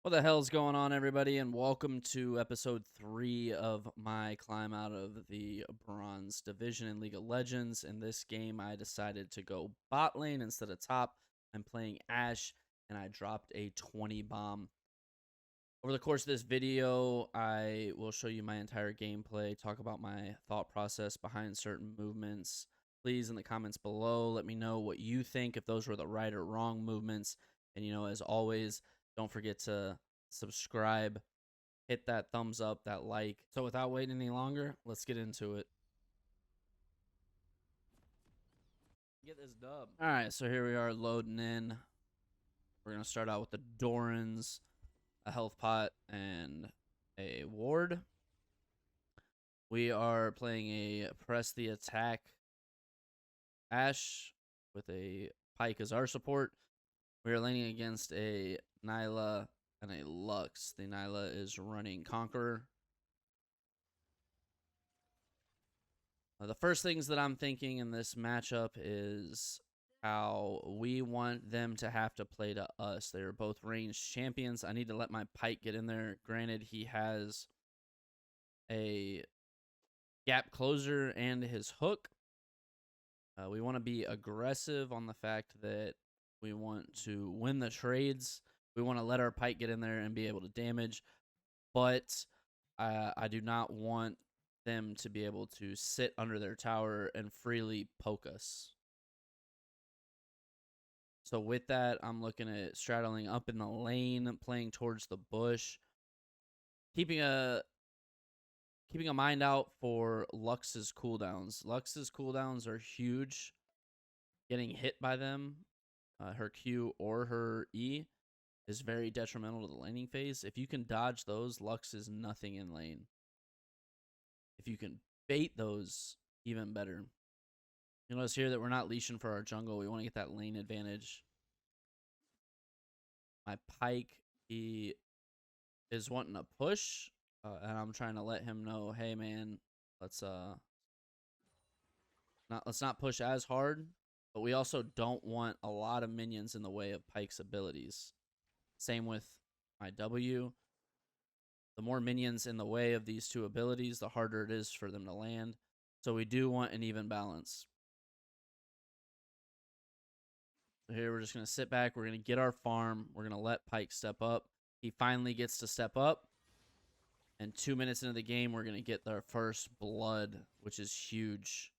What the hell's going on, everybody, and welcome to episode 3 of my climb out of the bronze division in League of Legends. In this game, I decided to go bot lane instead of top. I'm playing Ashe, and I dropped a 20 bomb. Over the course of this video, I will show you my entire gameplay, talk about my thought process behind certain movements. Please, in the comments below, let me know what you think, if those were the right or wrong movements. And, as always, don't forget to subscribe, hit that thumbs up, that like. So without waiting any longer, let's get into it. Get this dub. All right, so here we are loading in. We're going to start out with the Dorans, a health pot, and a ward. We are playing a press the attack Ashe with a Pike as our support. We are laning against a Nyla and a Lux. The Nyla is running Conqueror. The first things that I'm thinking in this matchup is how we want them to have to play to us. They're both ranged champions. I need to let my Pike get in there. Granted, he has a gap closer and his hook. We want to be aggressive on the fact that we want to win the trades. We want to let our Pike get in there and be able to damage. But I do not want them to be able to sit under their tower and freely poke us. So with that, I'm looking at straddling up in the lane, playing towards the bush, keeping a mind out for Lux's cooldowns. Lux's cooldowns are huge. Getting hit by them, her Q or her E, is very detrimental to the laning phase. If you can dodge those, Lux is nothing in lane. If you can bait those, even better. You'll notice here that we're not leashing for our jungle. We want to get that lane advantage. My Pike, he is wanting to push, and I'm trying to let him know, hey man, let's not push as hard, but we also don't want a lot of minions in the way of Pike's abilities. Same with my W. The more minions in the way of these two abilities, the harder it is for them to land. So we do want an even balance. So here we're just going to sit back. We're going to get our farm. We're going to let Pike step up. He finally gets to step up. And 2 minutes into the game, we're going to get our first blood, which is huge.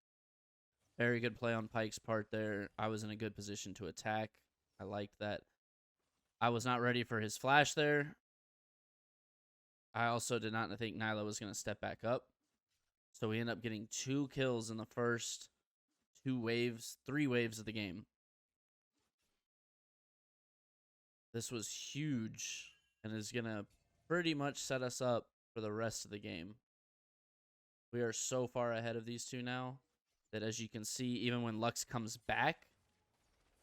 Very good play on Pike's part there. I was in a good position to attack. I liked that. I was not ready for his flash there. I also did not think Nyla was going to step back up. So we end up getting 2 kills in the first 3 waves of the game. This was huge and is going to pretty much set us up for the rest of the game. We are so far ahead of these two now that, as you can see, even when Lux comes back,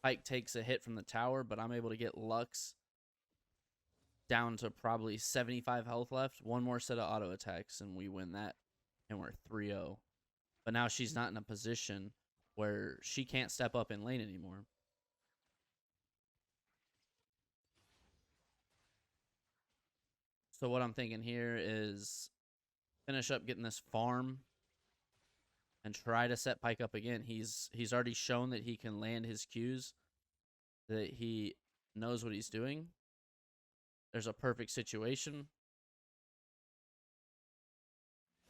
Pike takes a hit from the tower, but I'm able to get Lux down to probably 75 health left. One more set of auto attacks, and we win that, and we're 3-0. But now she's not in a position where she can't step up in lane anymore. So what I'm thinking here is finish up getting this farm and try to set Pike up again. He's already shown that he can land his Qs, that he knows what he's doing. There's a perfect situation.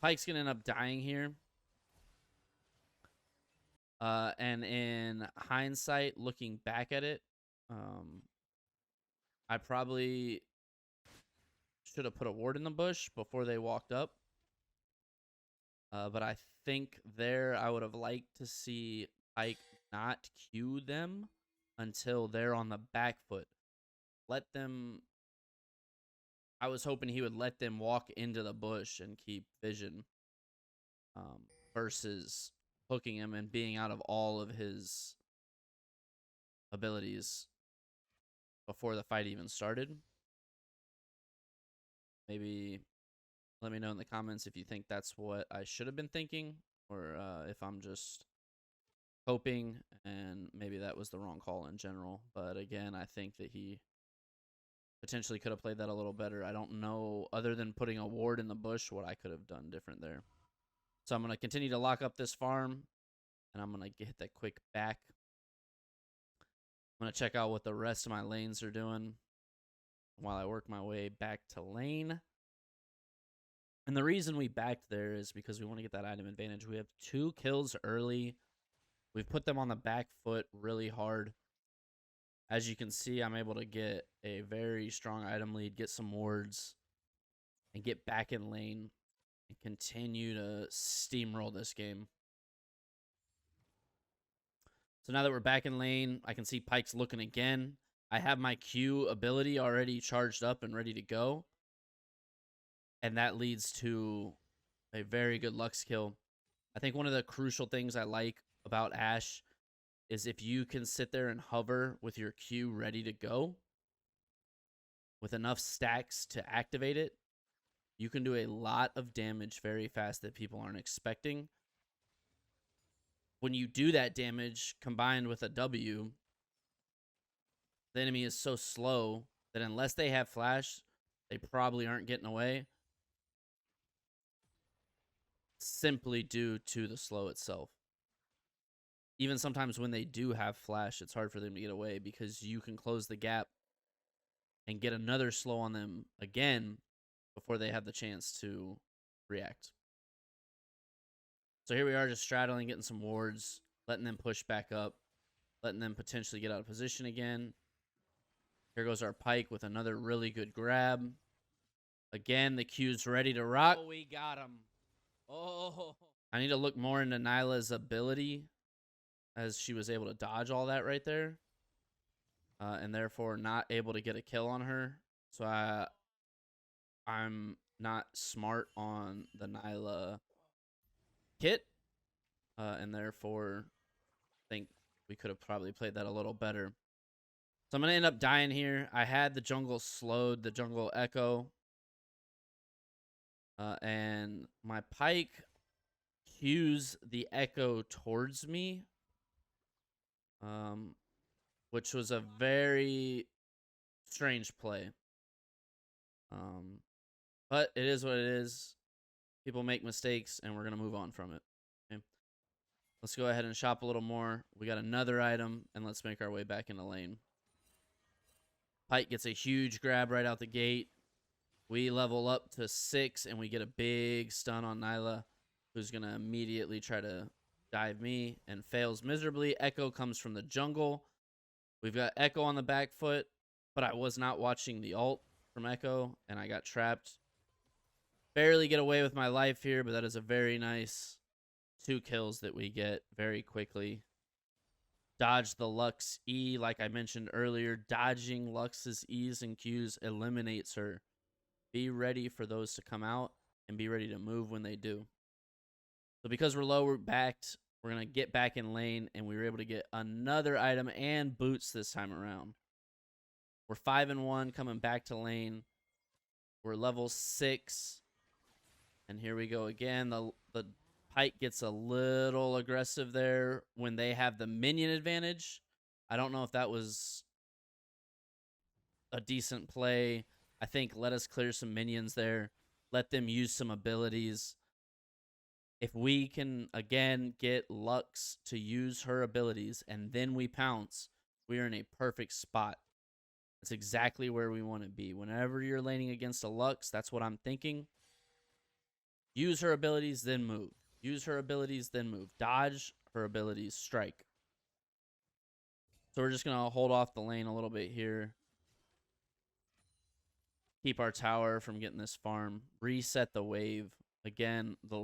Pike's going to end up dying here. And in hindsight, looking back at it, I probably should have put a ward in the bush before they walked up. But I think there I would have liked to see Pike not Q them until they're on the back foot. Let them... I was hoping he would let them walk into the bush and keep vision versus hooking him and being out of all of his abilities before the fight even started. Maybe let me know in the comments if you think that's what I should have been thinking, or if I'm just hoping and maybe that was the wrong call in general. But again, I think that he Potentially could have played that a little better. I don't know, other than putting a ward in the bush, what I could have done different there. So I'm going to continue to lock up this farm, and I'm going to hit that quick back. I'm going to check out what the rest of my lanes are doing while I work my way back to lane. And the reason we backed there is because we want to get that item advantage. We have 2 kills early. We've put them on the back foot really hard. As you can see, I'm able to get a very strong item lead, get some wards, and get back in lane and continue to steamroll this game. So now that we're back in lane, I can see Pyke's looking again. I have my Q ability already charged up and ready to go. And that leads to a very good Lux kill. I think one of the crucial things I like about Ashe is if you can sit there and hover with your Q ready to go, with enough stacks to activate it, you can do a lot of damage very fast that people aren't expecting. When you do that damage combined with a W, the enemy is so slow that unless they have flash, they probably aren't getting away, simply due to the slow itself. Even sometimes when they do have flash, it's hard for them to get away because you can close the gap and get another slow on them again before they have the chance to react. So here we are, just straddling, getting some wards, letting them push back up, letting them potentially get out of position again. Here goes our Pyke with another really good grab. Again, the Q's ready to rock. Oh, we got him. Oh. I need to look more into Nyla's ability, as she was able to dodge all that right there. And therefore not able to get a kill on her. So I'm not smart on the Nyla kit. And therefore think we could have probably played that a little better. So I'm going to end up dying here. I had the jungle slowed, the jungle echo. And my Pyke cues the echo towards me. Which was a very strange play. But it is what it is. People make mistakes, and we're going to move on from it. Okay. Let's go ahead and shop a little more. We got another item, and let's make our way back into lane. Pyke gets a huge grab right out the gate. We level up to 6, and we get a big stun on Nyla, who's going to immediately try to dive me and fails miserably. Echo comes from the jungle. We've got Echo on the back foot, but I was not watching the ult from Echo, and I got trapped. Barely get away with my life here, but that is a very nice 2 kills that we get very quickly. Dodge the Lux E, like I mentioned earlier. Dodging Lux's E's and Q's eliminates her. Be ready for those to come out and be ready to move when they do. So because we're low, we're backed. We're going to get back in lane, and we were able to get another item and boots this time around. We're 5-1 coming back to lane. We're level 6. And here we go again. The Pyke gets a little aggressive there when they have the minion advantage. I don't know if that was a decent play. I think let us clear some minions there. Let them use some abilities. If we can, again, get Lux to use her abilities and then we pounce, we are in a perfect spot. That's exactly where we want to be. Whenever you're laning against a Lux, that's what I'm thinking. Use her abilities, then move. Use her abilities, then move. Dodge her abilities, strike. So we're just going to hold off the lane a little bit here. Keep our tower from getting this farm. Reset the wave. Again, the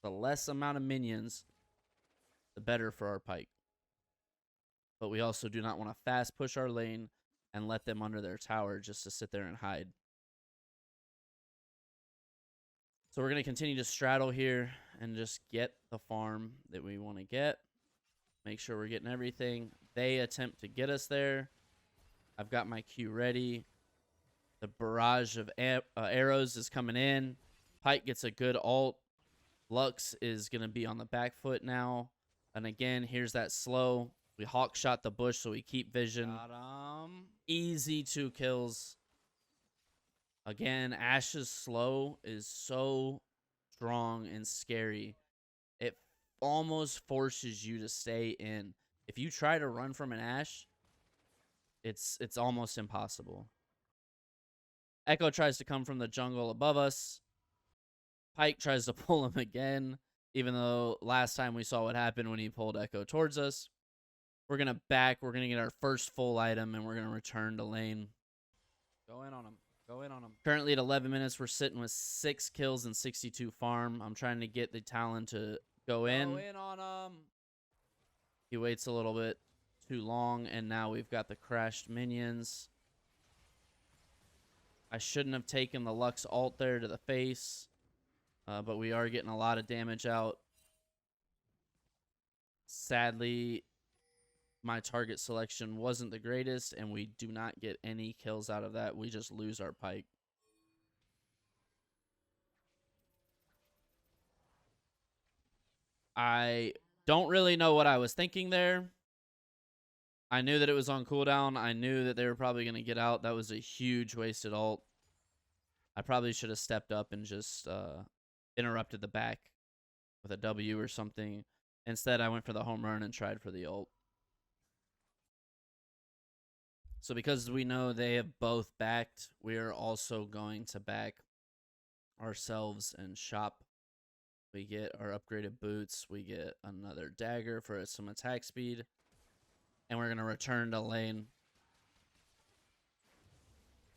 less amount of minions, the better for our Pyke. But we also do not want to fast push our lane and let them under their tower just to sit there and hide. So we're going to continue to straddle here and just get the farm that we want to get. Make sure we're getting everything. They attempt to get us there. I've got my Q ready. The barrage of arrows is coming in. Pyke gets a good ult. Lux is going to be on the back foot now. And again, here's that slow. We hawk shot the bush, so we keep vision. Got him. Easy 2 kills. Again, Ashe's slow is so strong and scary. It almost forces you to stay in. If you try to run from an Ashe, it's almost impossible. Echo tries to come from the jungle above us. Pike tries to pull him again, even though last time we saw what happened when he pulled Echo towards us. We're going to back. We're going to get our first full item, and we're going to return to lane. Go in on him. Go in on him. Currently at 11 minutes, we're sitting with 6 kills and 62 farm. I'm trying to get the Talon to go in. Go in on him. He waits a little bit too long, and now we've got the crashed minions. I shouldn't have taken the Lux ult there to the face, but we are getting a lot of damage out. Sadly, my target selection wasn't the greatest, and we do not get any kills out of that. We just lose our Pike. I don't really know what I was thinking there. I knew that it was on cooldown. I knew that they were probably going to get out. That was a huge wasted ult. I probably should have stepped up and just interrupted the back with a W or something. Instead, I went for the home run and tried for the ult. So because we know they have both backed, we are also going to back ourselves and shop. We get our upgraded boots. We get another dagger for some attack speed. And we're going to return to lane.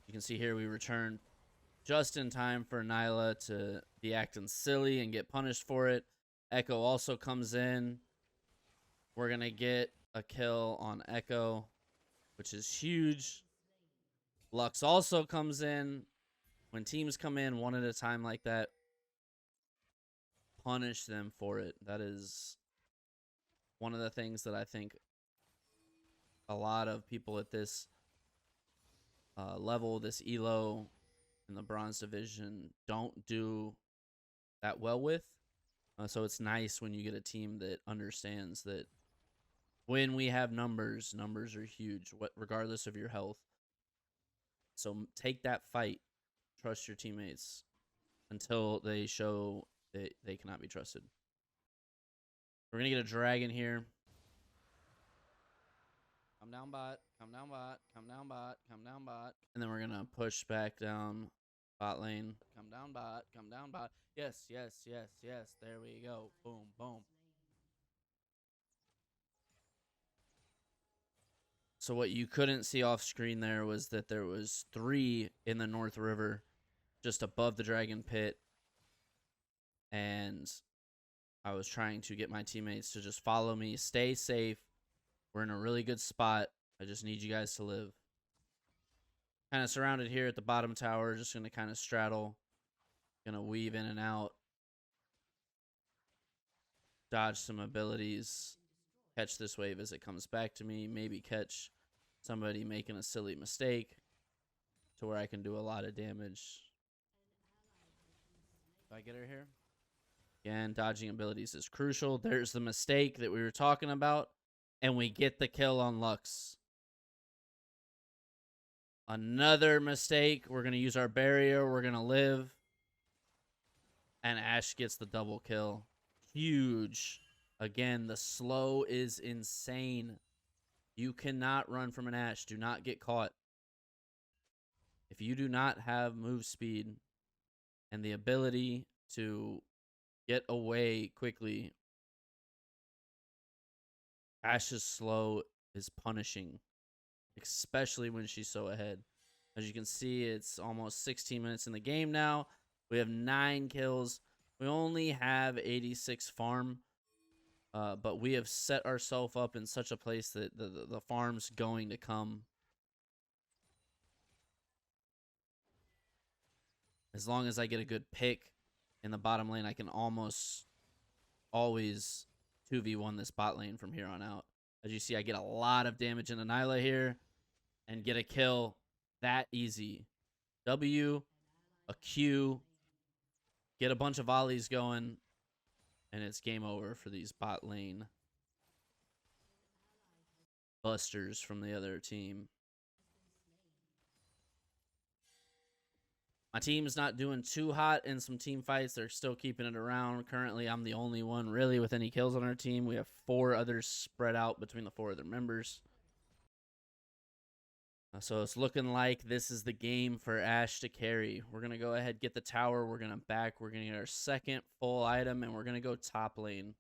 You can see here we return just in time for Nyla to be acting silly and get punished for it. Echo also comes in. We're going to get a kill on Echo, which is huge. Lux also comes in. When teams come in one at a time like that, punish them for it. That is one of the things that I think a lot of people at this level, this elo in the bronze division, don't do that well with. So it's nice when you get a team that understands that when we have numbers, numbers are huge, regardless of your health. So take that fight. Trust your teammates until they show that they cannot be trusted. We're going to get a dragon here. Come down bot. Come down bot. Come down bot. Come down bot. And then we're going to push back down bot lane. Come down bot. Come down bot. Yes, yes, yes, yes. There we go. Boom, boom. So what you couldn't see off screen there was that there was 3 in the North River just above the dragon pit. And I was trying to get my teammates to just follow me, stay safe. We're in a really good spot. I just need you guys to live. Kind of surrounded here at the bottom tower. Just going to kind of straddle. Going to weave in and out. Dodge some abilities. Catch this wave as it comes back to me. Maybe catch somebody making a silly mistake to where I can do a lot of damage. Do I get her here? Again, dodging abilities is crucial. There's the mistake that we were talking about. And we get the kill on Lux. Another mistake. We're going to use our barrier. We're going to live. And Ashe gets the double kill. Huge. Again, the slow is insane. You cannot run from an Ashe. Do not get caught. If you do not have move speed and the ability to get away quickly, Ashe's slow is punishing, especially when she's so ahead. As you can see, it's almost 16 minutes in the game now. We have 9 kills. We only have 86 farm, but we have set ourselves up in such a place that the farm's going to come. As long as I get a good pick in the bottom lane, I can almost always 2v1 this bot lane from here on out. As you see, I get a lot of damage into Nyla here and get a kill that easy. W, a Q, get a bunch of volleys going, and it's game over for these bot lane. busters from the other team. My team's not doing too hot in some team fights. They're still keeping it around. Currently, I'm the only one really with any kills on our team. We have 4 others spread out between the 4 other members. So it's looking like this is the game for Ashe to carry. We're going to go ahead, get the tower. We're going to back. We're going to get our second full item, and we're going to go top lane.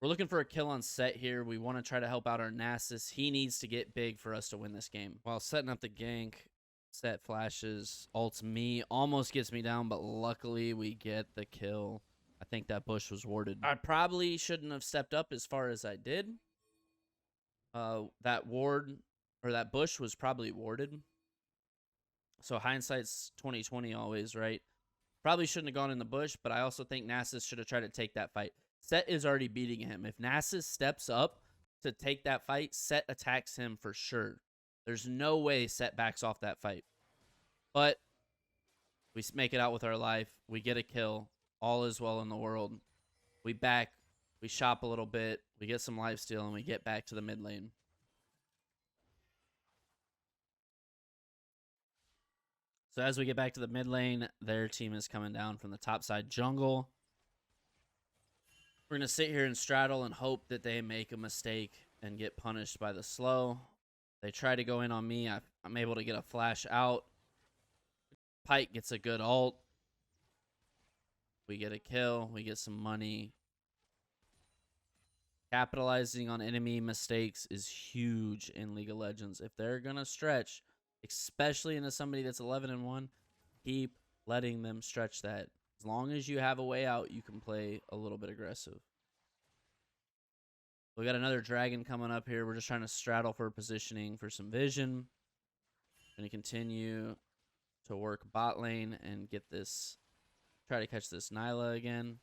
We're looking for a kill on set here. We want to try to help out our Nasus. He needs to get big for us to win this game. While setting up the gank, set flashes, ults me, almost gets me down, but luckily we get the kill. I think that bush was warded. I probably shouldn't have stepped up as far as I did. That ward, or that bush was probably warded. So hindsight's 20/20 always, right? Probably shouldn't have gone in the bush, but I also think Nasus should have tried to take that fight. Set is already beating him. If Nasus steps up to take that fight, Set attacks him for sure. There's no way Set backs off that fight. But we make it out with our life. We get a kill. All is well in the world. We back. We shop a little bit. We get some lifesteal, and we get back to the mid lane. So as we get back to the mid lane, their team is coming down from the top side jungle. We're going to sit here and straddle and hope that they make a mistake and get punished by the slow. They try to go in on me. I'm able to get a flash out. Pike gets a good ult. We get a kill. We get some money. Capitalizing on enemy mistakes is huge in League of Legends. If they're going to stretch, especially into somebody that's 11-1, keep letting them stretch that. As long as you have a way out, you can play a little bit aggressive. We got another dragon coming up here. We're just trying to straddle for positioning for some vision. Going to continue to work bot lane and get this, try to catch this Nyla again.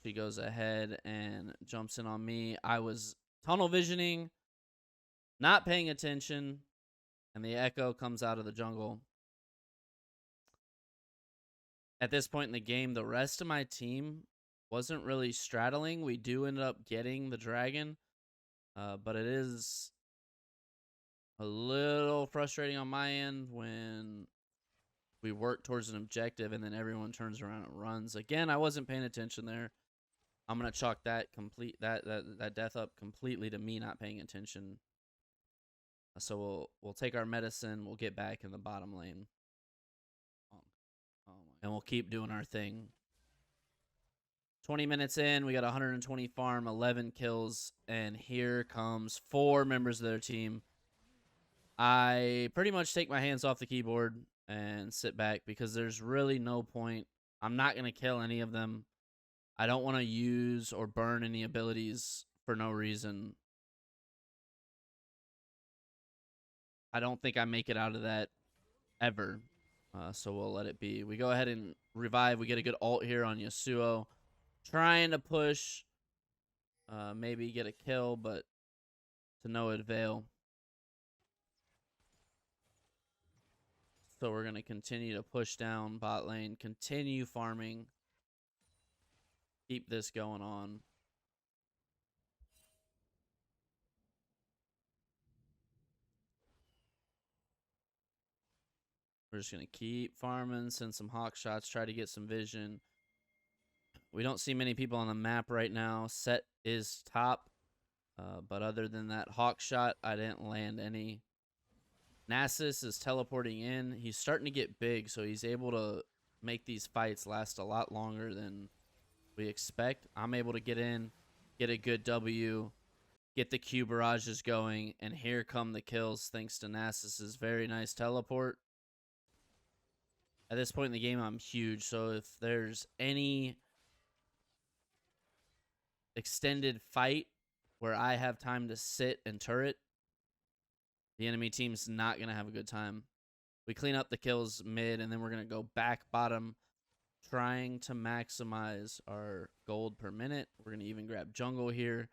She goes ahead and jumps in on me. I was tunnel visioning, not paying attention, and the echo comes out of the jungle. At this point in the game, the rest of my team wasn't really straddling. We do end up getting the dragon, but it is a little frustrating on my end when we work towards an objective and then everyone turns around and runs. Again, I wasn't paying attention there. I'm gonna chalk that death up completely to me not paying attention. So we'll take our medicine. We'll get back in the bottom lane, and we'll keep doing our thing. 20 minutes in, we got 120 farm, 11 kills, and here comes 4 members of their team. I pretty much take my hands off the keyboard and sit back because there's really no point. I'm not going to kill any of them. I don't want to use or burn any abilities for no reason. I don't think I make it out of that ever, so we'll let it be. We go ahead and revive. We get a good ult here on Yasuo. Trying to push, maybe get a kill, but to no avail. So we're going to continue to push down bot lane, continue farming, keep this going on. We're just going to keep farming, send some hawk shots, try to get some vision. We don't see many people on the map right now. Set is top, but other than that hawk shot, I didn't land any. Nasus is teleporting in. He's starting to get big, so he's able to make these fights last a lot longer than we expect. I'm able to get in, get a good W, get the Q barrages going, and here come the kills thanks to Nasus's very nice teleport. At this point in the game, I'm huge, so if there's any extended fight where I have time to sit and turret, the enemy team's not going to have a good time. We clean up the kills mid, and then we're going to go back bottom, trying to maximize our gold per minute. We're going to even grab jungle here.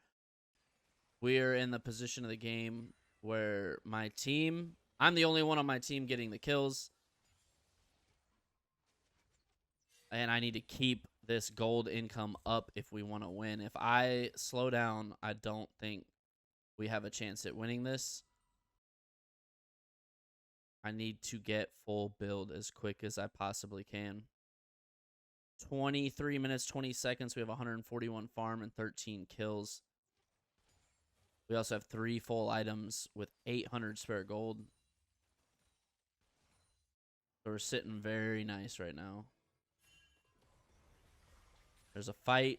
We are in the position of the game where my team, I'm the only one on my team getting the kills. And I need to keep this gold income up if we want to win. If I slow down, I don't think we have a chance at winning this. I need to get full build as quick as I possibly can. 23 minutes, 20 seconds. We have 141 farm and 13 kills. We also have 3 full items with 800 spare gold. So we're sitting very nice right now. There's a fight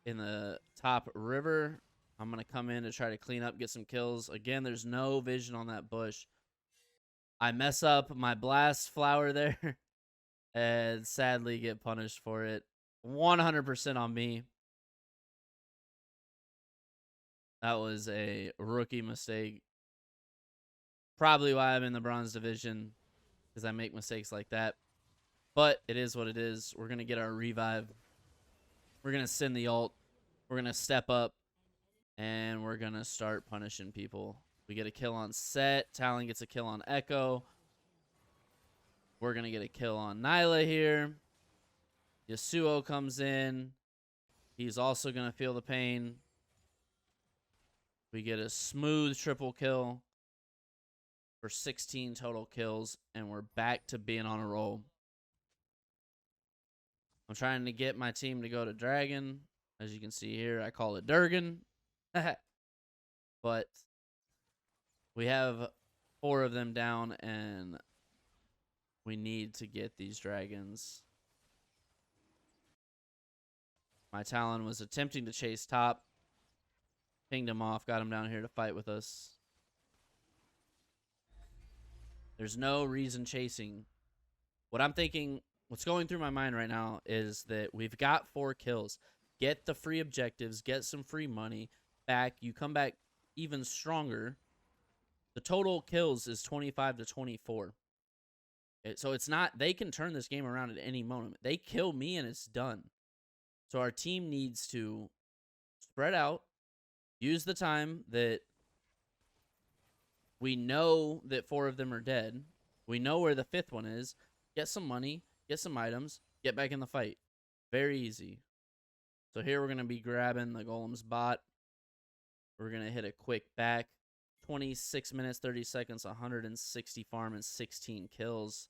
in the top river. I'm going to come in to try to clean up, get some kills. Again, there's no vision on that bush. I mess up my blast flower there and sadly get punished for it. 100% on me. That was a rookie mistake. Probably why I'm in the bronze division, because I make mistakes like that. But it is what it is. We're going to get our revive. We're going to send the ult. We're going to step up. And we're going to start punishing people. We get a kill on Set. Talon gets a kill on Echo. We're going to get a kill on Nyla here. Yasuo comes in. He's also going to feel the pain. We get a smooth triple kill for 16 total kills. And we're back to being on a roll. I'm trying to get my team to go to Dragon. As you can see here, I call it Durgan. But we have 4 of them down, and we need to get these dragons. My Talon was attempting to chase top. Pinged him off, got him down here to fight with us. There's no reason chasing. What I'm thinking, what's going through my mind right now is that we've got 4 kills. Get the free objectives, get some free money back. You come back even stronger. The total kills is 25 to 24. So it's not, they can turn this game around at any moment. They kill me and it's done. So our team needs to spread out, use the time that we know that 4 of them are dead. We know where the 5th one is. Get some money, get some items, get back in the fight. Very easy. So here we're going to be grabbing the Golem's bot. We're going to hit a quick back. 26 minutes, 30 seconds, 160 farm, and 16 kills.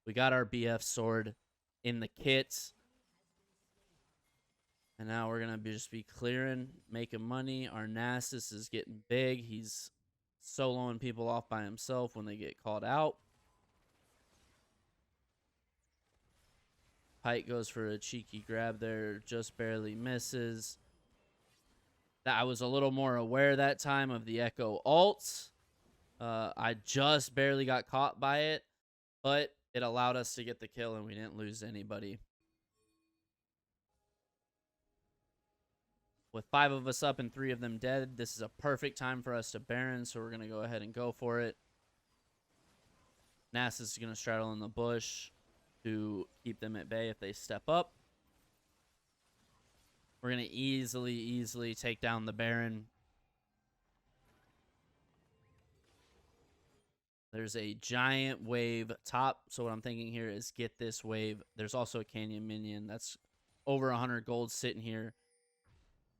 We got our BF sword in the kit. And now we're going to just be clearing, making money. Our Nasus is getting big. He's soloing people off by himself when they get called out. Pike goes for a cheeky grab there. Just barely misses. I was a little more aware that time of the Echo ult. I just barely got caught by it, but it allowed us to get the kill and we didn't lose anybody. With 5 of us up and 3 of them dead, this is a perfect time for us to Baron, so we're going to go ahead and go for it. Nasus is going to straddle in the bush to keep them at bay if they step up. We're going to easily take down the Baron. There's a giant wave top, so what I'm thinking here is get this wave. There's also a Canyon minion. That's over 100 gold sitting here.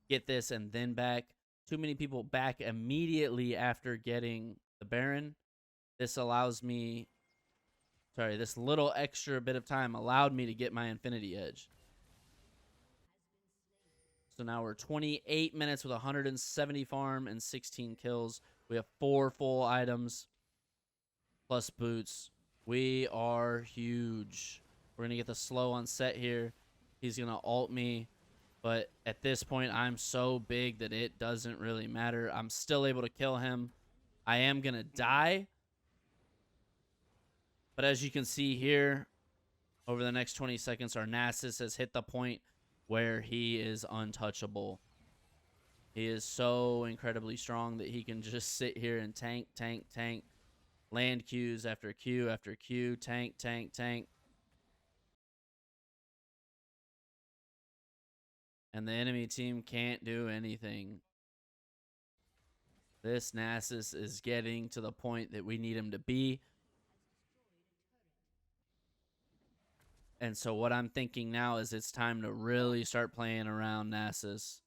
Get this and then back. Too many people back immediately after getting the Baron. This allows me... Sorry, this little extra bit of time allowed me to get my Infinity Edge. So now we're 28 minutes with 170 farm and 16 kills. We have 4 full items plus boots. We are huge. We're going to get the slow on Set here. He's going to ult me. But at this point, I'm so big that it doesn't really matter. I'm still able to kill him. I am going to die. But as you can see here, over the next 20 seconds, our Nasus has hit the point where he is untouchable. He is so incredibly strong that he can just sit here and tank. Land Qs after Q after Q. Tank. And the enemy team can't do anything. This Nasus is getting to the point that we need him to be. And so what I'm thinking now is it's time to really start playing around Nasus.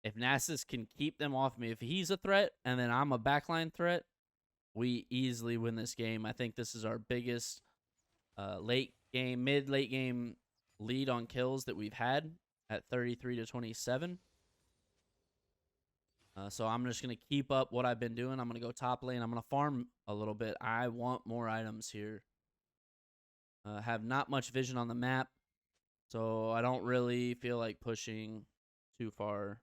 If Nasus can keep them off me, if he's a threat and then I'm a backline threat, we easily win this game. I think this is our biggest late game, late game lead on kills that we've had at 33 to 27. So I'm just going to keep up what I've been doing. I'm going to go top lane. I'm going to farm a little bit. I want more items here. Have not much vision on the map, so I don't really feel like pushing too far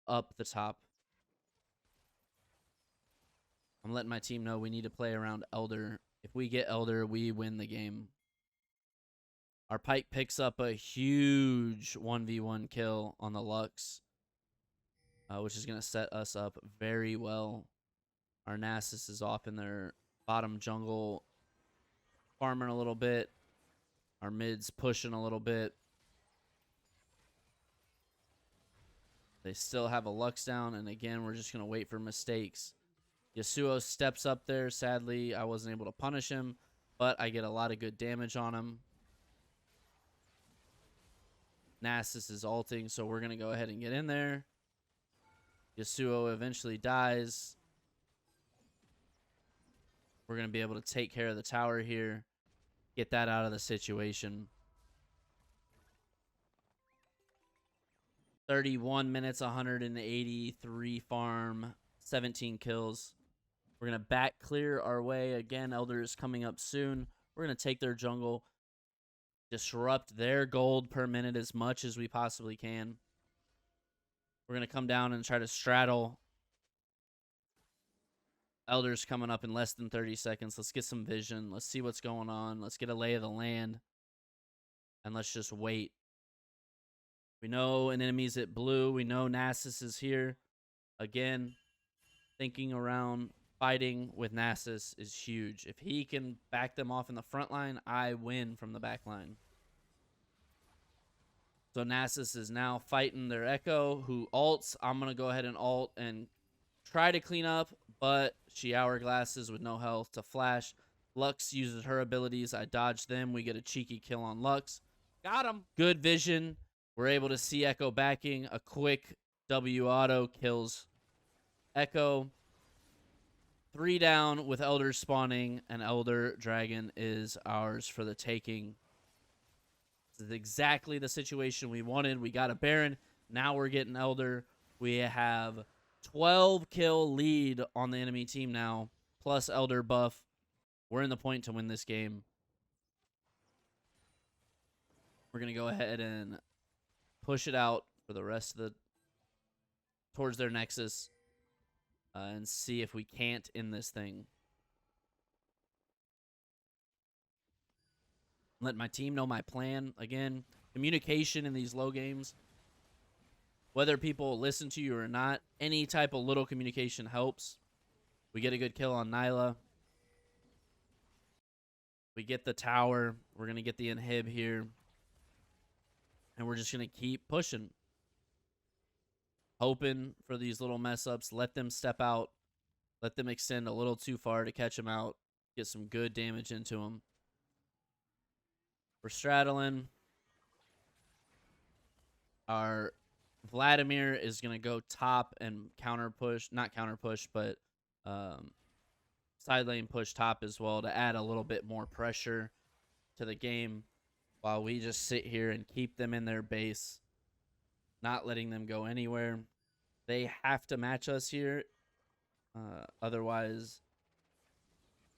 up the top. I'm letting my team know we need to play around Elder. If we get Elder, we win the game. Our Pike picks up a huge 1v1 kill on the Lux, which is going to set us up very well. Our Nasus is off in their bottom jungle, farming a little bit. Our mid's pushing a little bit. They still have a Lux down, and again, we're just going to wait for mistakes. Yasuo steps up there. Sadly, I wasn't able to punish him, but I get a lot of good damage on him. Nasus is ulting, so we're going to go ahead and get in there. Yasuo eventually dies. We're going to be able to take care of the tower here. Get that out of the situation. 31 minutes, 183 farm, 17 kills. We're going to back clear our way. Again, Elder is coming up soon. We're going to take their jungle, disrupt their gold per minute as much as we possibly can. We're going to come down and try to straddle. Elder's coming up in less than 30 seconds. Let's get some vision. Let's see what's going on. Let's get a lay of the land. And let's just wait. We know an enemy's at blue. We know Nasus is here. Again, thinking around fighting with Nasus is huge. If he can back them off in the front line, I win from the back line. So Nasus is now fighting their Echo, who ults. I'm going to go ahead and ult and try to clean up, but she hourglasses with no health to flash. Lux uses her abilities. I dodge them. We get a cheeky kill on Lux. Got him. Good vision. We're able to see Echo backing. A quick W auto kills Echo. 3 down with Elder spawning, and Elder Dragon is ours for the taking. This is exactly the situation we wanted. We got a Baron. Now we're getting Elder. We have 12 kill lead on the enemy team now, plus Elder buff. We're in the point to win this game. We're going to go ahead and push it out for the rest of the towards their Nexus and see if we can't end this thing. Let my team know my plan. Again, communication in these low games, whether people listen to you or not, any type of little communication helps. We get a good kill on Nyla. We get the tower. We're going to get the inhib here. And we're just going to keep pushing. Hoping for these little mess ups. Let them step out. Let them extend a little too far to catch them out. Get some good damage into them. We're straddling. Our Vladimir is going to go top and counter push. Not counter push, but side lane push top as well to add a little bit more pressure to the game while we just sit here and keep them in their base, not letting them go anywhere. They have to match us here. Otherwise,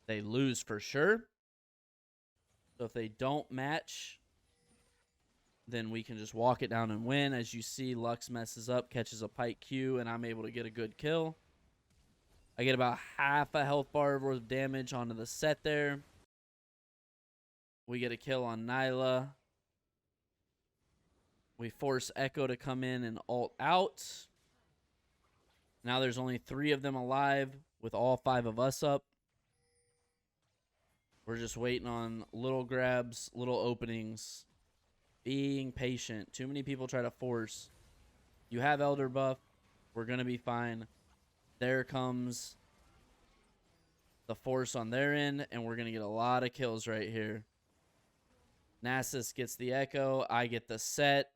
they lose for sure. So if they don't match, then we can just walk it down and win. As you see, Lux messes up, catches a Pike Q, and I'm able to get a good kill. I get about half a health bar worth of damage onto the set there. We get a kill on Nyla. We force Echo to come in and ult out. Now there's only 3 of them alive with all 5 of us up. We're just waiting on little grabs, little openings. Being patient. Too many people try to force. You have Elder buff. We're going to be fine. There comes the force on their end, and we're going to get a lot of kills right here. Nasus gets the echo. I get the set.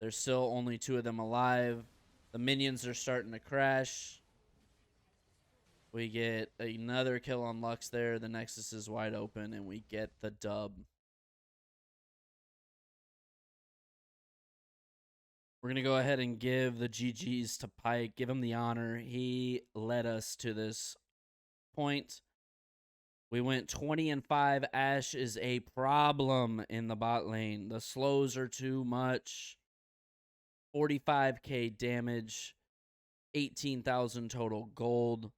There's still only 2 of them alive. The minions are starting to crash. We get another kill on Lux there. The Nexus is wide open, and we get the dub. We're going to go ahead and give the GGs to Pike. Give him the honor. He led us to this point. We went 20-5. Ashe is a problem in the bot lane. The slows are too much. 45k damage. 18,000 total gold.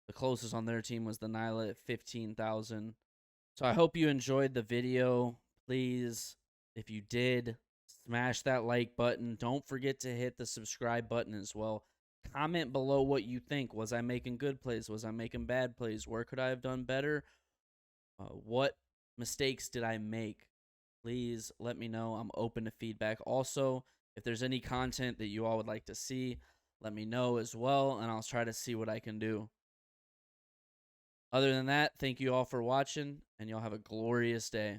The closest on their team was the Nyla at 15,000. So I hope you enjoyed the video. Please, if you did, smash that like button. Don't forget to hit the subscribe button as well. Comment below what you think. Was I making good plays? Was I making bad plays? Where could I have done better? What mistakes did I make? Please let me know. I'm open to feedback. Also, if there's any content that you all would like to see, let me know as well, and I'll try to see what I can do. Other than that, thank you all for watching, and y'all have a glorious day.